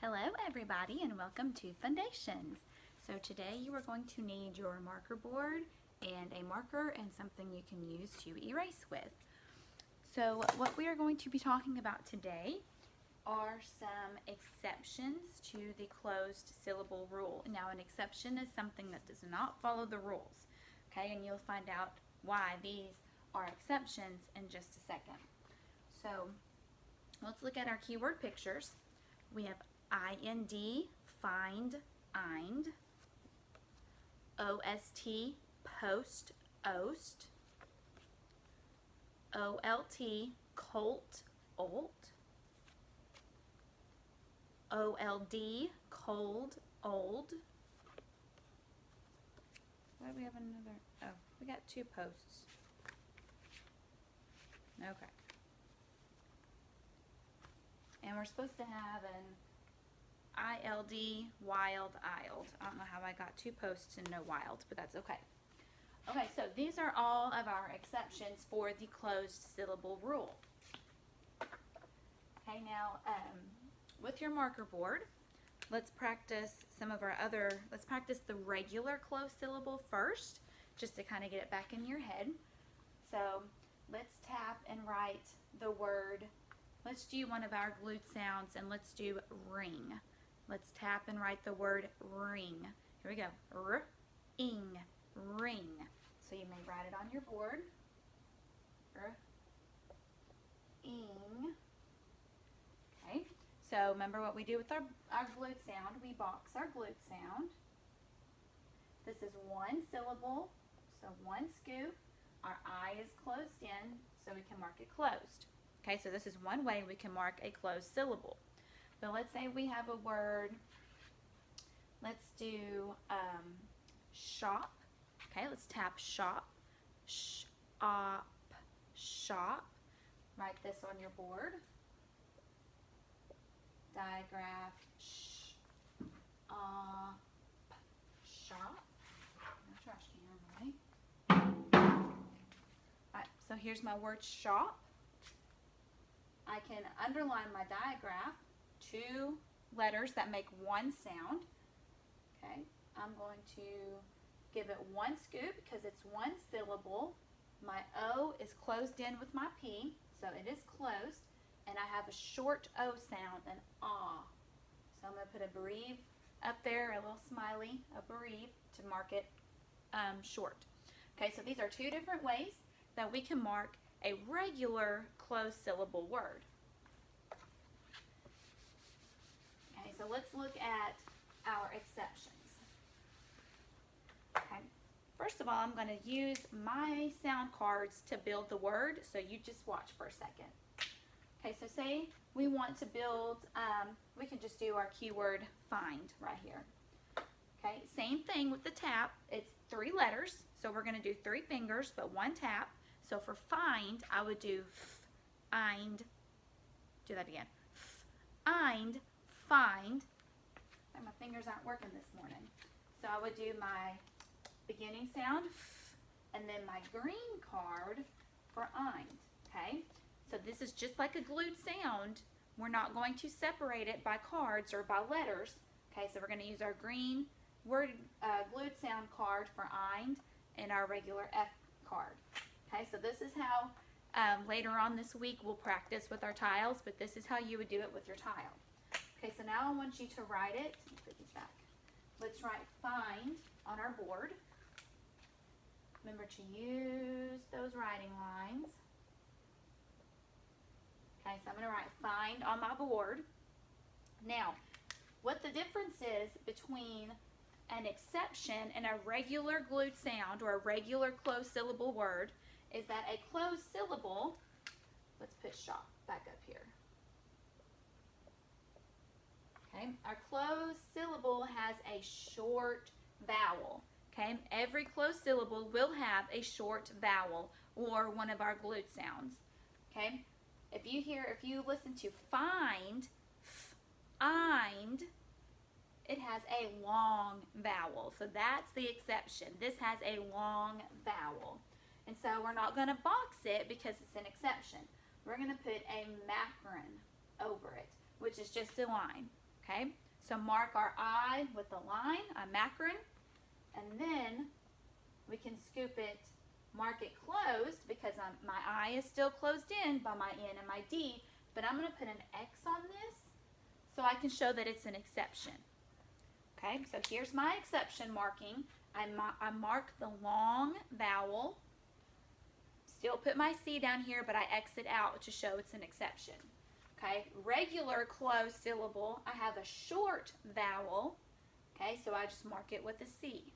Hello everybody and welcome to Foundations. So today you are going to need your marker board and a marker and something you can use to erase with. So what we are going to be talking about today are some exceptions to the closed syllable rule. Now an exception is something that does not follow the rules, okay, and you'll find out why these are exceptions in just a second. So let's look at our keyword pictures. We have IND, find, IND, OST, post, ost, OLT, colt, olt, OLD, cold, old. Why do we have another? Oh, we got two posts. Okay. And we're supposed to have an ILD, wild, ILD. I don't know how I got two posts and no wild, but that's okay. Okay, so these are all of our exceptions for the closed syllable rule. Okay, now with your marker board, let's practice let's practice the regular closed syllable first, just to kind of get it back in your head. So let's tap and write the word. Let's do one of our glued sounds and let's do ring. Let's tap and write the word ring. Here we go. R-ing, ring. So you may write it on your board. R-ing. Okay. So remember what we do with our glued sound. We box our glued sound. This is one syllable, so one scoop. Our I is closed in, so we can mark it closed. Okay, so this is one way we can mark a closed syllable. But let's say we have a word, let's do shop. Okay, let's tap shop, shop, shop. Write this on your board. Digraph, shop. No trash can, right? Alright, so here's my word shop. I can underline my digraph, two letters that make one sound. Okay, I'm going to give it one scoop because it's one syllable. My O is closed in with my P, so it is closed, and I have a short O sound, an ah. So I'm going to put a bereave up there, a little smiley, a bereave, to mark it short. Okay, so these are two different ways that we can mark a regular closed syllable word. Okay, so let's look at our exceptions. Okay, first of all, I'm going to use my sound cards to build the word, so you just watch for a second. Okay, so say we want to build, we can just do our keyword find right here. Okay, same thing with the tap. It's three letters, so we're going to do three fingers, but one tap. So for find, I would do find. Do that again. Find, find. And my fingers aren't working this morning. So I would do my beginning sound, and then my green card for eind. Okay? So this is just like a glued sound. We're not going to separate it by cards or by letters. Okay, so we're going to use our green word glued sound card for eind and our regular F card. Okay, so this is how later on this week we'll practice with our tiles, but this is how you would do it with your tile. Okay, so now I want you to write it. Let me put these back. Let's write find on our board. Remember to use those writing lines. Okay, so I'm going to write find on my board. Now, what the difference is between an exception and a regular glued sound or a regular closed syllable word is that a closed syllable, let's put shop back up here. Okay, our closed syllable has a short vowel. Okay, every closed syllable will have a short vowel or one of our glued sounds. Okay, if you listen to find, find, it has a long vowel. So that's the exception. This has a long vowel. And so we're not going to box it because it's an exception. We're going to put a macron over it, which is just a line. Okay, so mark our I with a line, a macron, and then we can scoop it, mark it closed because my I is still closed in by my N and my D, but I'm going to put an X on this so I can show that it's an exception. Okay, so here's my exception marking. I mark the long vowel, still put my C down here, but I X it out to show it's an exception. Okay, regular closed syllable, I have a short vowel. Okay, so I just mark it with a C.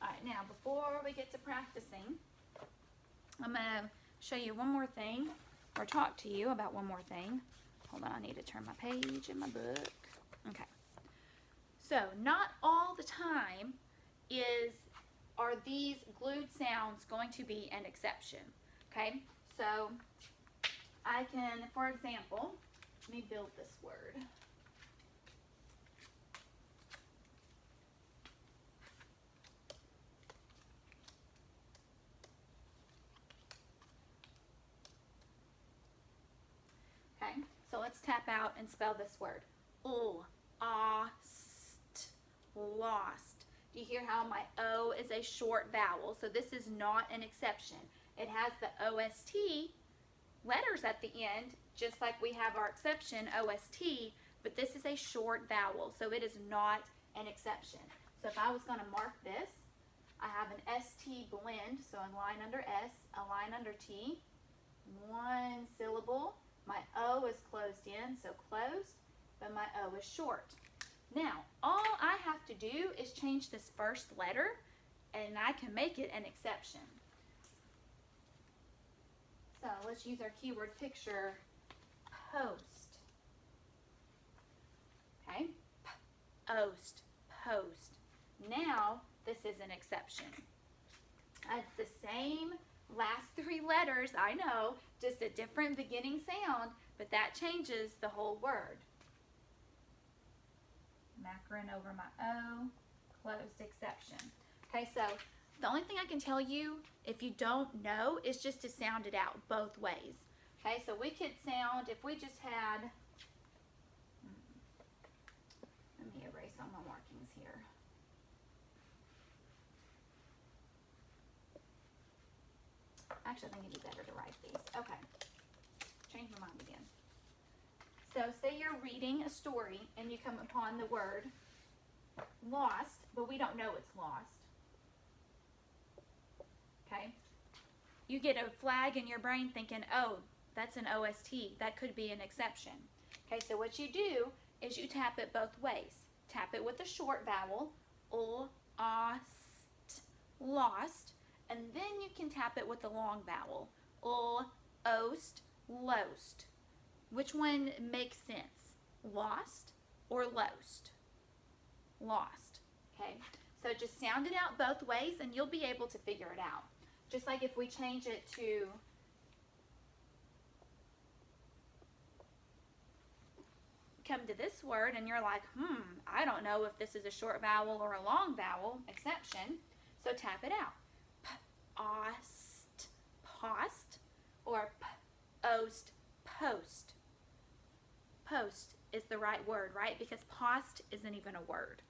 All right, now before we get to practicing, I'm going to show you one more thing, or talk to you about one more thing. Hold on, I need to turn my page in my book. Okay. So, not all the time are these glued sounds going to be an exception. Okay? So, I can, for example, let me build this word. Okay, so let's tap out and spell this word. Lost. Do you hear how my O is a short vowel? So this is not an exception. It has the OST letters at the end, just like we have our exception OST, but this is a short vowel, so it is not an exception. So if I was going to mark this, I have an ST blend, so a line under S, a line under T, one syllable. My O is closed in, so closed, but my O is short. Now, all I have to do is change this first letter, and I can make it an exception. So let's use our keyword picture, post. Okay, post, post. Now, this is an exception. It's the same last three letters, I know, just a different beginning sound, but that changes the whole word. Macron over my O, closed exception. Okay, so the only thing I can tell you, if you don't know, is just to sound it out both ways. Okay, so we could sound, if we just had, let me erase all my markings here. Actually, I think it'd be better to write these. Okay, change my mind again. So say you're reading a story and you come upon the word lost, but we don't know it's lost. Okay? You get a flag in your brain thinking, oh, that's an OST. That could be an exception. Okay, so what you do is you tap it both ways. Tap it with a short vowel, lost, and then you can tap it with the long vowel, lost. Which one makes sense? Lost or lost? Lost. Okay, so just sound it out both ways and you'll be able to figure it out. Just like if we change it to come to this word and you're like, I don't know if this is a short vowel or a long vowel exception. So tap it out. Post, or post. Post is the right word, right? Because post isn't even a word.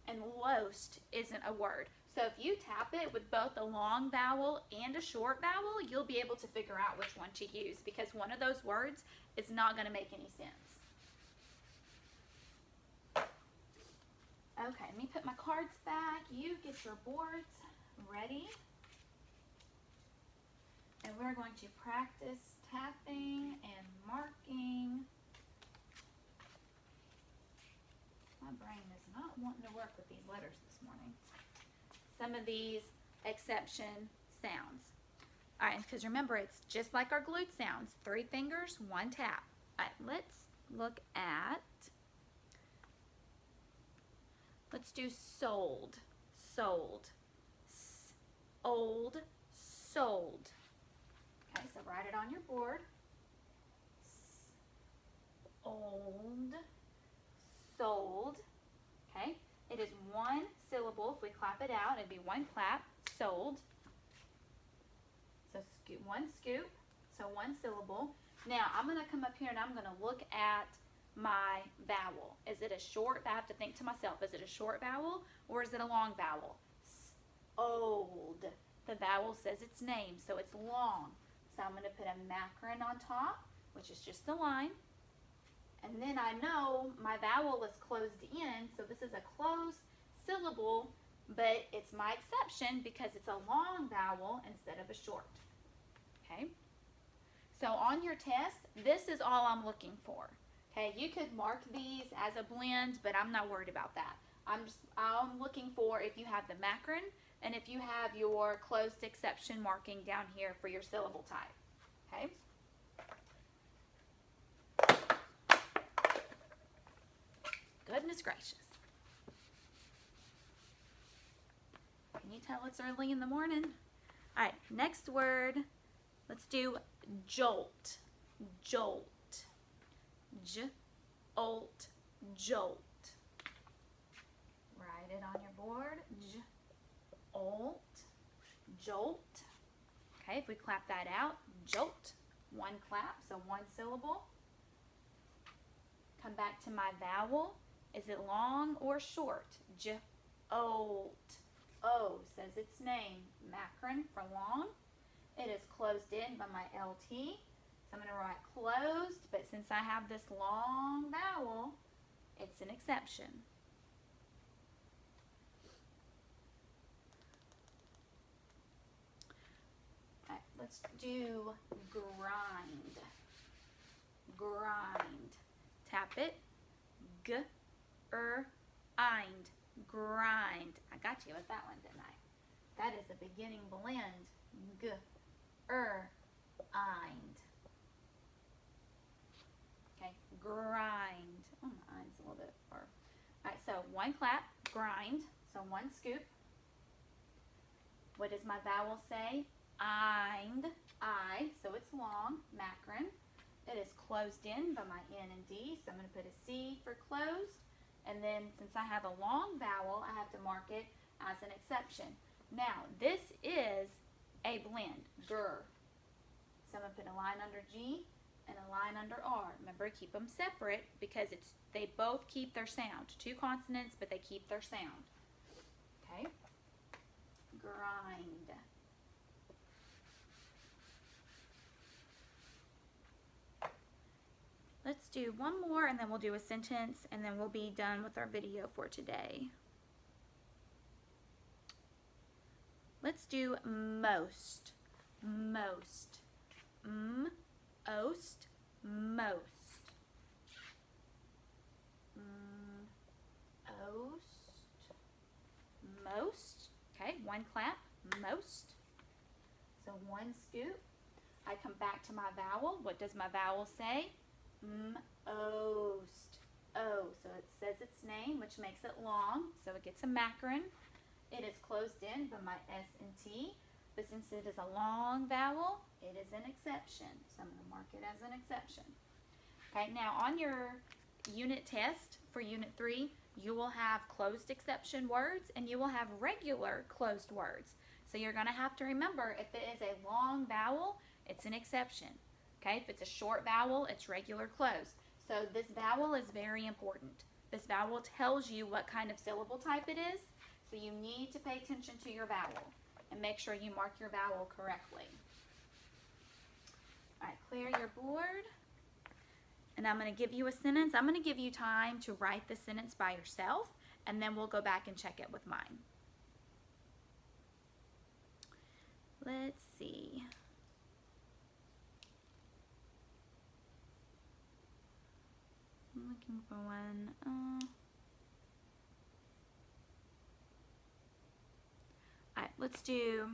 And lost isn't a word. So if you tap it with both a long vowel and a short vowel, you'll be able to figure out which one to use, because one of those words is not going to make any sense. Okay, let me put my cards back. You get your boards ready. And we're going to practice tapping and marking. My brain is not wanting to work with these letters this morning. Some of these exception sounds. All right, because remember, it's just like our glued sounds. 3 fingers, 1 tap. All right, let's look at, let's do sold. Old, sold. Okay, so write it on your board. Old, sold. Okay, it is 1 syllable. If we clap it out, it'd be 1 clap. Sold. So 1 scoop. So 1 syllable. Now, I'm going to come up here and I'm going to look at my vowel. Is it a short? I have to think to myself, is it a short vowel or is it a long vowel? Old. The vowel says its name, so it's long. So I'm going to put a macron on top, which is just a line. And then I know my vowel is closed in, so this is a closed syllable, but it's my exception because it's a long vowel instead of a short. Okay? So on your test, this is all I'm looking for. Okay, you could mark these as a blend, but I'm not worried about that. I'm looking for if you have the macron and if you have your closed exception marking down here for your syllable type. Okay? Goodness gracious. Can you tell it's early in the morning? All right, next word. Let's do jolt. Jolt. J-olt. Jolt. Write it on your board. J-olt. Jolt. Okay, if we clap that out, jolt. One clap, so one syllable. Come back to my vowel. Is it long or short? J-olt. O says its name. Macron for long. It is closed in by my LT. So I'm going to write closed, but since I have this long vowel, it's an exception. All right, let's do grind. Grind. Tap it. G-er-ind. Grind. I got you with that one, didn't I? That is a beginning blend. G-er-ind. Okay, grind. Oh, my eye's a little bit far. All right, so one clap, grind. So one scoop. What does my vowel say? Ind. I, so it's long, macron. It is closed in by my N and D, so I'm going to put a C for closed. And then since I have a long vowel, I have to mark it as an exception. Now, this is a blend, gur. So I'm going to put a line under G and a line under R. Remember, keep them separate because they both keep their sound. Two consonants, but they keep their sound. Okay? Grind. Let's do one more and then we'll do a sentence and then we'll be done with our video for today. Let's do most. Most. M-ost. Most. M-ost. Most. Okay, one clap. Most. So one scoop. I come back to my vowel. What does my vowel say? M-ost. O. So it says its name, which makes it long. So it gets a macron. It is closed in by my S and T. But since it is a long vowel, it is an exception. So I'm going to mark it as an exception. Okay, now on your unit test for Unit 3, you will have closed exception words and you will have regular closed words. So you're going to have to remember if it is a long vowel, it's an exception. Okay, if it's a short vowel, it's regular closed. So this vowel is very important. This vowel tells you what kind of syllable type it is. So you need to pay attention to your vowel and make sure you mark your vowel correctly. All right, clear your board. And I'm going to give you a sentence. I'm going to give you time to write the sentence by yourself, and then we'll go back and check it with mine. Let's see. I'm looking for one. All right, let's do,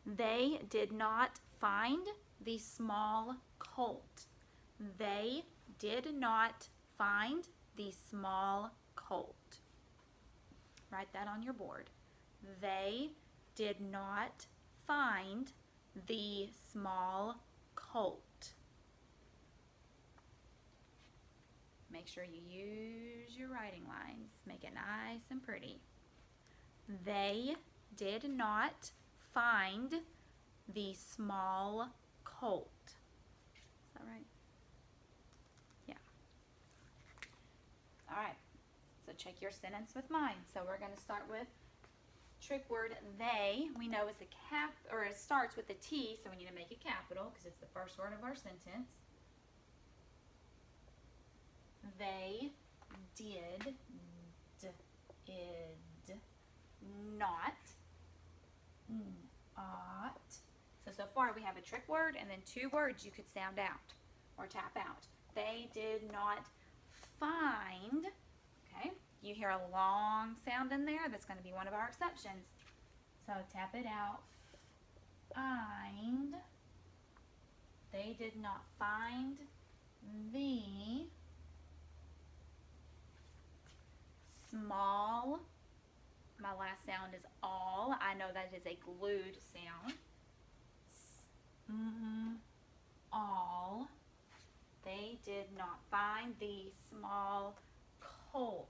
they did not find the small colt. They did not find the small colt. Write that on your board. They did not find the small colt. Make sure you use your writing lines. Make it nice and pretty. They did not find the small colt. check your sentence with mine. So we're going to start with trick word they. We know is a cap, or it starts with a T, so we need to make it capital because it's the first word of our sentence. They did not. So far we have a trick word and then two words you could sound out or tap out. They did not find. Okay, you hear a long sound in there. That's going to be one of our exceptions. So tap it out. Find. They did not find the small. My last sound is all. I know that is a glued sound. All. They did not find the small colt.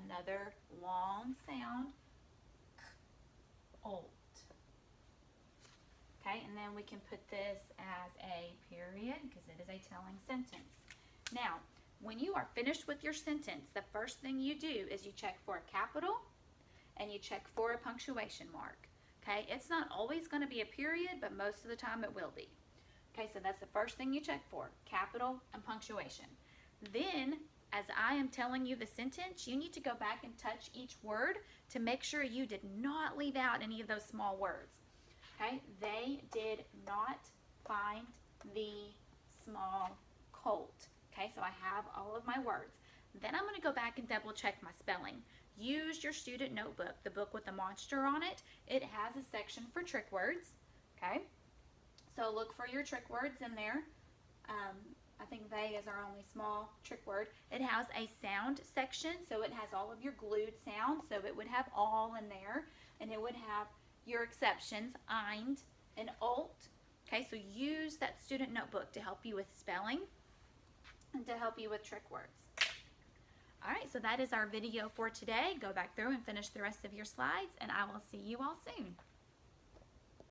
Another long sound. Colt. Okay, and then we can put this as a period because it is a telling sentence. Now, when you are finished with your sentence, the first thing you do is you check for a capital and you check for a punctuation mark. Okay, it's not always going to be a period, but most of the time it will be. Okay, so that's the first thing you check for, capital and punctuation. Then, as I am telling you the sentence, you need to go back and touch each word to make sure you did not leave out any of those small words. Okay, they did not find the small colt. Okay, so I have all of my words. Then I'm going to go back and double check my spelling. Use your student notebook, the book with the monster on it. It has a section for trick words. Okay, so look for your trick words in there. I think they is our only small trick word. It has a sound section, so it has all of your glued sounds. So it would have all in there, and it would have your exceptions, eind and olt. Okay, so use that student notebook to help you with spelling and to help you with trick words. All right, so that is our video for today. Go back through and finish the rest of your slides, and I will see you all soon.